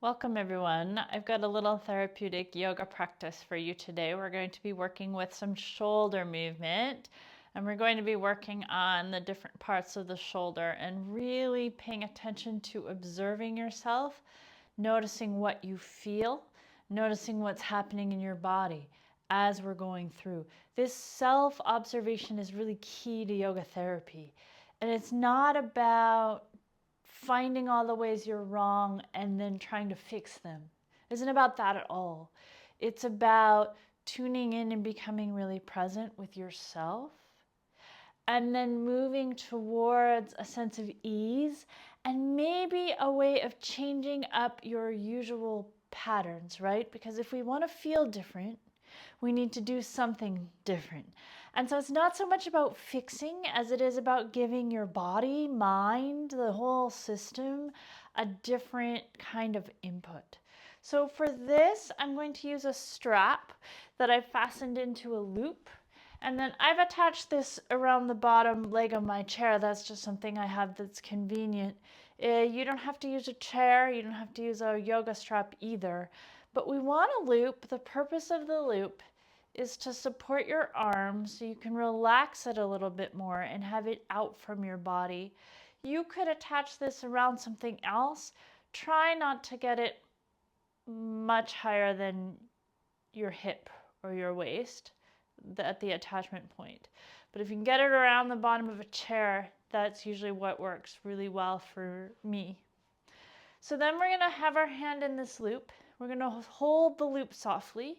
Welcome everyone. I've got a little therapeutic yoga practice for you today. We're going to be working with some shoulder movement, and we're going to be working on the different parts of the shoulder and really paying attention to observing yourself, noticing what you feel, noticing what's happening in your body as we're going through. This self-observation is really key to yoga therapy. And it's not about finding all the ways you're wrong and then trying to fix them. It isn't about that at all. It's about tuning in and becoming really present with yourself and then moving towards a sense of ease and maybe a way of changing up your usual patterns, right? Because if we want to feel different, we need to do something different. And so it's not so much about fixing as it is about giving your body, mind, the whole system a different kind of input. So for this, I'm going to use a strap that I've fastened into a loop. And then I've attached this around the bottom leg of my chair. That's just something I have that's convenient. You don't have to use a chair. You don't have to use a yoga strap either. But we want a loop. The purpose of the loop is to support your arm so you can relax it a little bit more and have it out from your body. You could attach this around something else. Try not to get it much higher than your hip or your waist at the attachment point. But if you can get it around the bottom of a chair, that's usually what works really well for me. So then we're going to have our hand in this loop. We're going to hold the loop softly.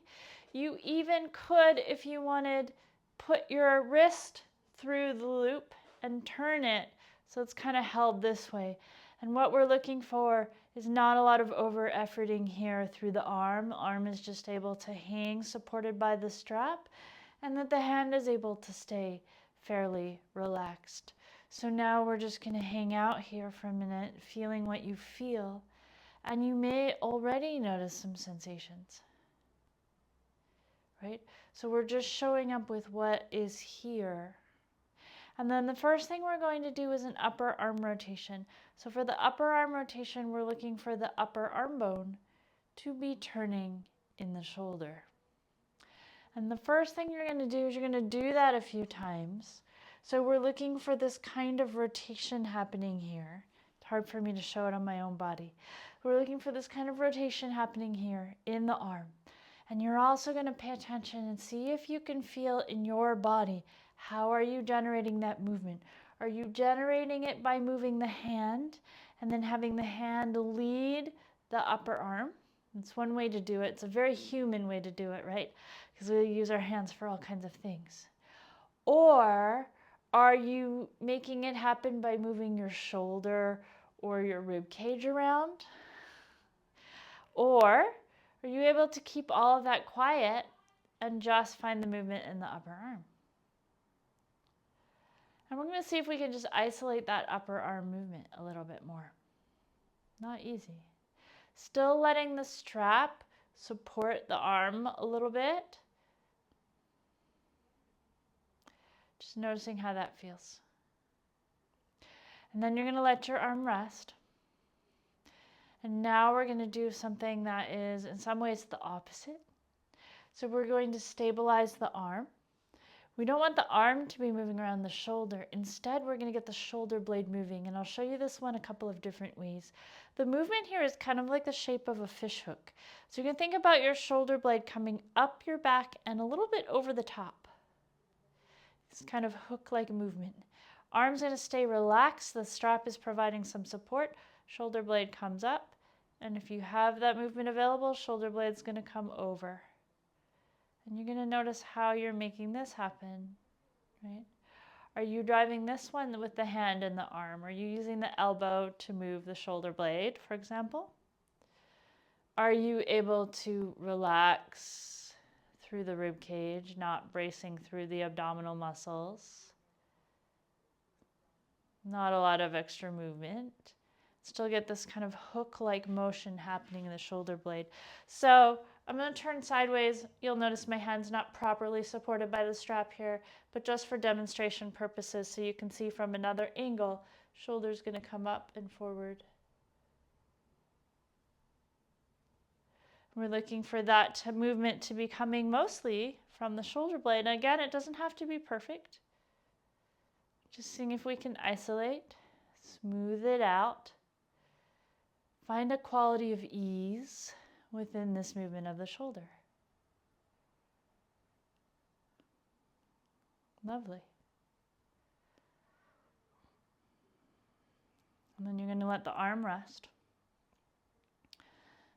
You even could, if you wanted, put your wrist through the loop and turn it so it's kind of held this way. And what we're looking for is not a lot of over efforting here through the arm. Arm is just able to hang supported by the strap, and that the hand is able to stay fairly relaxed. So now we're just going to hang out here for a minute, feeling what you feel. And you may already notice some sensations, right? So we're just showing up with what is here. And then the first thing we're going to do is an upper arm rotation. So for the upper arm rotation, we're looking for the upper arm bone to be turning in the shoulder. And the first thing you're going to do is you're going to do that a few times. So we're looking for this kind of rotation happening here. It's hard for me to show it on my own body. We're looking for this kind of rotation happening here in the arm. And you're also going to pay attention and see if you can feel in your body, how are you generating that movement? Are you generating it by moving the hand and then having the hand lead the upper arm? It's one way to do it. It's a very human way to do it, right? Because we use our hands for all kinds of things. Or are you making it happen by moving your shoulder or your rib cage around? Or are you able to keep all of that quiet and just find the movement in the upper arm? And we're going to see if we can just isolate that upper arm movement a little bit more. Not easy. Still letting the strap support the arm a little bit. Just noticing how that feels. And then you're going to let your arm rest. And now we're going to do something that is in some ways the opposite. So we're going to stabilize the arm. We don't want the arm to be moving around the shoulder. Instead, we're going to get the shoulder blade moving. And I'll show you this one a couple of different ways. The movement here is kind of like the shape of a fish hook. So you can think about your shoulder blade coming up your back and a little bit over the top. It's kind of hook-like movement. Arm's going to stay relaxed. The strap is providing some support. Shoulder blade comes up. And if you have that movement available, shoulder blade's going to come over. And you're going to notice how you're making this happen, right? Are you driving this one with the hand and the arm? Are you using the elbow to move the shoulder blade, for example? Are you able to relax through the rib cage, not bracing through the abdominal muscles? Not a lot of extra movement. Still get this kind of hook-like motion happening in the shoulder blade. So I'm going to turn sideways. You'll notice my hand's not properly supported by the strap here, but just for demonstration purposes so you can see from another angle, shoulder's going to come up and forward. We're looking for that movement to be coming mostly from the shoulder blade. And again, it doesn't have to be perfect. Just seeing if we can isolate, smooth it out, find a quality of ease within this movement of the shoulder. Lovely. And then you're going to let the arm rest.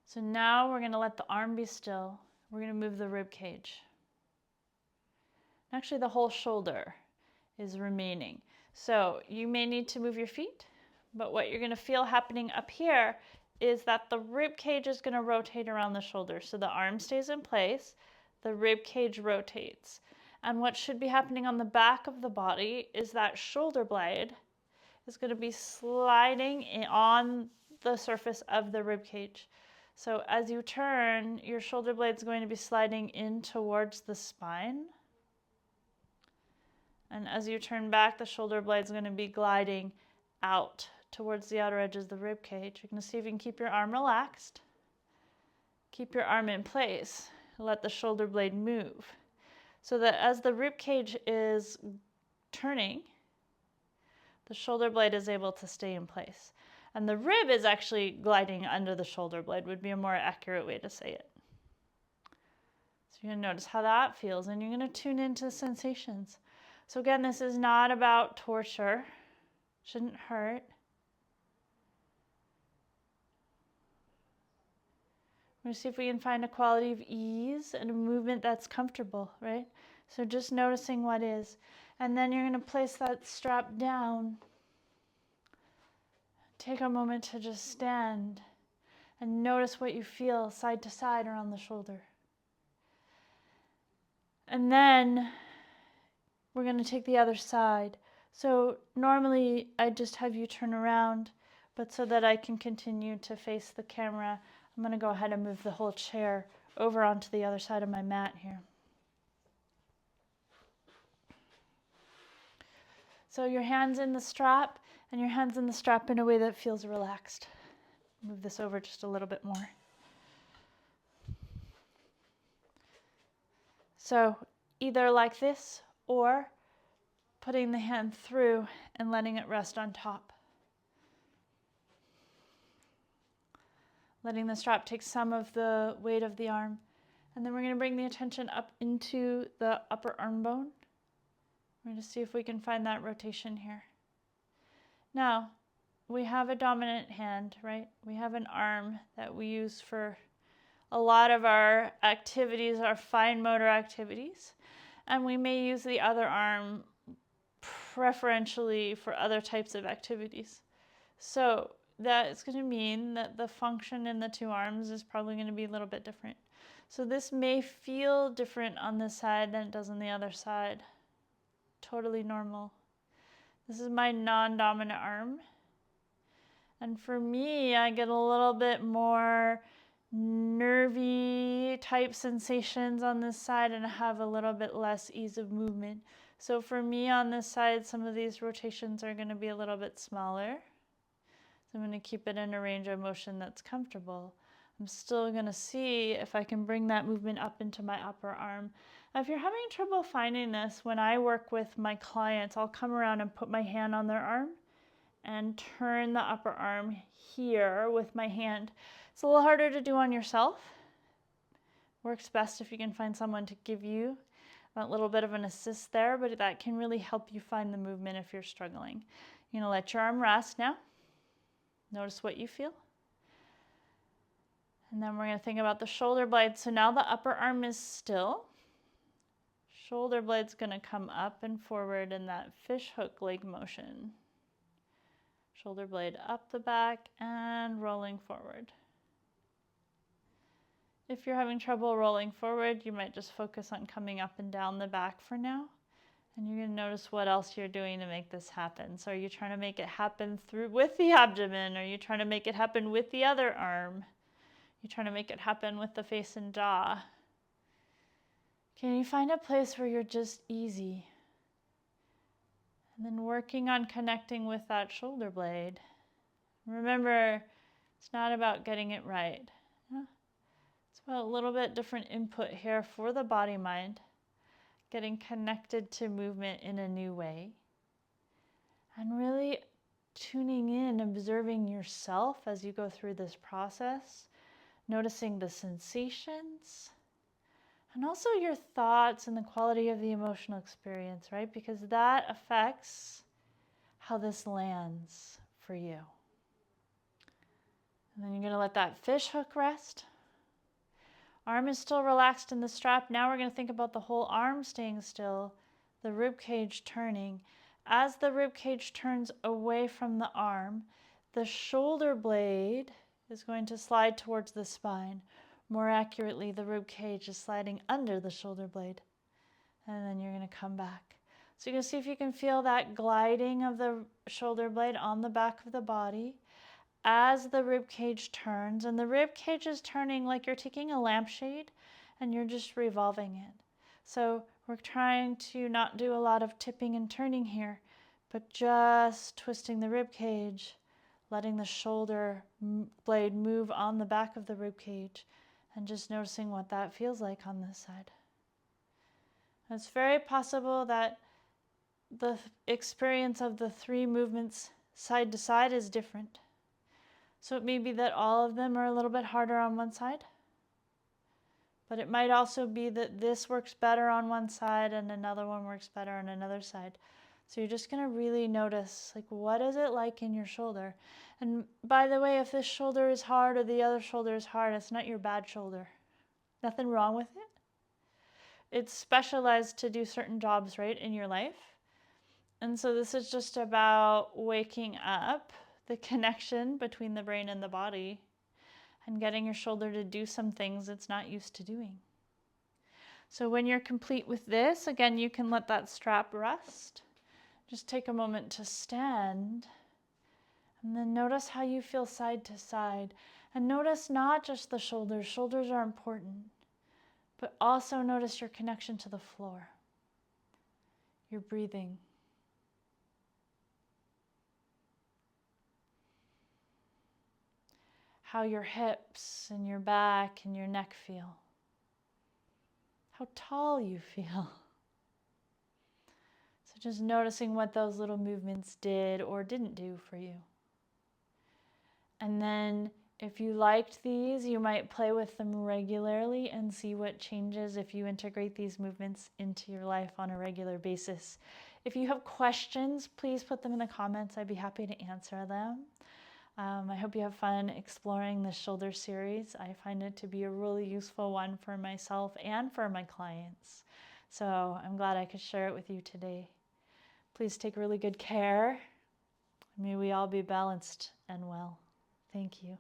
So now we're going to let the arm be still. We're going to move the rib cage. Actually, the whole shoulder is remaining. So you may need to move your feet, but what you're going to feel happening up here is that the rib cage is going to rotate around the shoulder. So the arm stays in place, the rib cage rotates. And what should be happening on the back of the body is that shoulder blade is going to be sliding on the surface of the rib cage. So as you turn, your shoulder blade is going to be sliding in towards the spine. And as you turn back, the shoulder blade is going to be gliding out towards the outer edges of the rib cage. You're going to see if you can keep your arm relaxed. Keep your arm in place. Let the shoulder blade move. So that as the rib cage is turning, the shoulder blade is able to stay in place. And the rib is actually gliding under the shoulder blade, would be a more accurate way to say it. So you're going to notice how that feels, and you're going to tune into the sensations. So again, this is not about torture. Shouldn't hurt. We're going to see if we can find a quality of ease and a movement that's comfortable, right? So just noticing what is. And then you're going to place that strap down. Take a moment to just stand and notice what you feel side to side around the shoulder. And then we're going to take the other side. So normally I just have you turn around, but so that I can continue to face the camera, I'm going to go ahead and move the whole chair over onto the other side of my mat here. So your hands in the strap, and your hands in the strap in a way that feels relaxed. Move this over just a little bit more. So either like this, or putting the hand through and letting it rest on top. Letting the strap take some of the weight of the arm. And then we're going to bring the attention up into the upper arm bone. We're going to see if we can find that rotation here. Now, we have a dominant hand, right? We have an arm that we use for a lot of our activities, our fine motor activities. And we may use the other arm preferentially for other types of activities. So that is going to mean that the function in the two arms is probably going to be a little bit different. So this may feel different on this side than it does on the other side. Totally normal. This is my non-dominant arm. And for me, I get a little bit more nervy type sensations on this side, and I have a little bit less ease of movement. So for me on this side, some of these rotations are going to be a little bit smaller. So I'm going to keep it in a range of motion that's comfortable. I'm still going to see if I can bring that movement up into my upper arm. Now, if you're having trouble finding this, when I work with my clients, I'll come around and put my hand on their arm and turn the upper arm here with my hand. It's a little harder to do on yourself. Works best if you can find someone to give you a little bit of an assist there, but that can really help you find the movement if you're struggling. You're going to let your arm rest now. Notice what you feel. And then we're going to think about the shoulder blade. So now the upper arm is still. Shoulder blade's going to come up and forward in that fish hook leg motion. Shoulder blade up the back and rolling forward. If you're having trouble rolling forward, you might just focus on coming up and down the back for now. And you're going to notice what else you're doing to make this happen. So are you trying to make it happen with the abdomen? Are you trying to make it happen with the other arm? You're trying to make it happen with the face and jaw. Can you find a place where you're just easy? And then working on connecting with that shoulder blade. Remember, it's not about getting it right. It's about a little bit different input here for the body mind, getting connected to movement in a new way, and really tuning in, observing yourself as you go through this process, noticing the sensations, and also your thoughts and the quality of the emotional experience, right? Because that affects how this lands for you. And then you're going to let that fish hook rest. Arm is still relaxed in the strap. Now we're going to think about the whole arm staying still, the rib cage turning. As the rib cage turns away from the arm, the shoulder blade is going to slide towards the spine. More accurately, the rib cage is sliding under the shoulder blade. And then you're going to come back. So you're going to see if you can feel that gliding of the shoulder blade on the back of the body as the rib cage turns. And the rib cage is turning like you're taking a lampshade and you're just revolving it. So we're trying to not do a lot of tipping and turning here, but just twisting the rib cage, letting the shoulder blade move on the back of the rib cage, and just noticing what that feels like on this side. It's very possible that the experience of the three movements side to side is different. So it may be that all of them are a little bit harder on one side, but it might also be that this works better on one side and another one works better on another side. So you're just going to really notice, like, what is it like in your shoulder? And by the way, if this shoulder is hard or the other shoulder is hard, it's not your bad shoulder. Nothing wrong with it. It's specialized to do certain jobs, right, in your life. And so this is just about waking up the connection between the brain and the body and getting your shoulder to do some things it's not used to doing. So when you're complete with this, again, you can let that strap rest. Just take a moment to stand and then notice how you feel side to side. And notice not just the shoulders. Shoulders are important, but also notice your connection to the floor, your breathing. How your hips and your back and your neck feel. How tall you feel. So just noticing what those little movements did or didn't do for you. And then if you liked these, you might play with them regularly and see what changes if you integrate these movements into your life on a regular basis. If you have questions, please put them in the comments. I'd be happy to answer them. I hope you have fun exploring the shoulder series. I find it to be a really useful one for myself and for my clients. So I'm glad I could share it with you today. Please take really good care. May we all be balanced and well. Thank you.